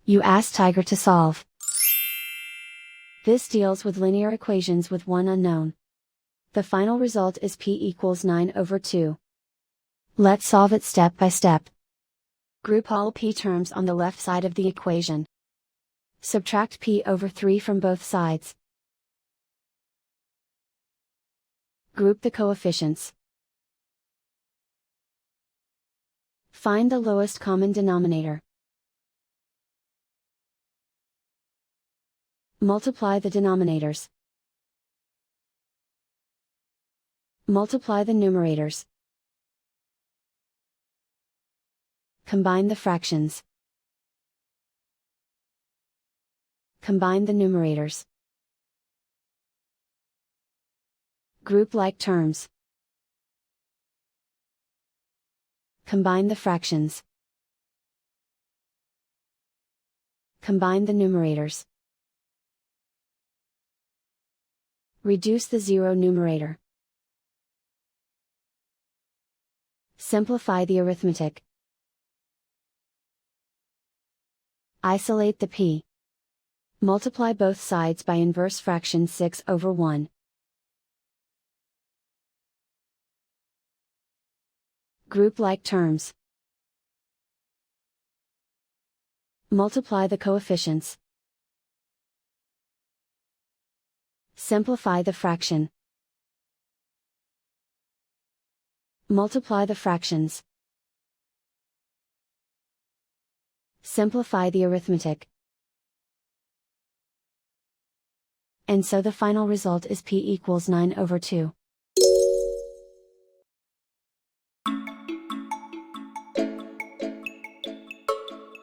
You ask Tiger to solve. This deals with linear equations with one unknown. The final result is p equals 9/2. Let's solve it step by step. Group all p terms on the left side of the equation. Subtract p/3 from both sides. Group the coefficients. Find the lowest common denominator. Multiply the denominators. Multiply the numerators. Combine the fractions. Combine the numerators. Group like terms. Combine the fractions. Combine the numerators. Reduce the zero numerator. Simplify the arithmetic. Isolate the p. Multiply both sides by inverse fraction 6/1. Group like terms. Multiply the coefficients. Simplify the fraction. Multiply the fractions. Simplify the arithmetic. And so the final result is p equals 9/2.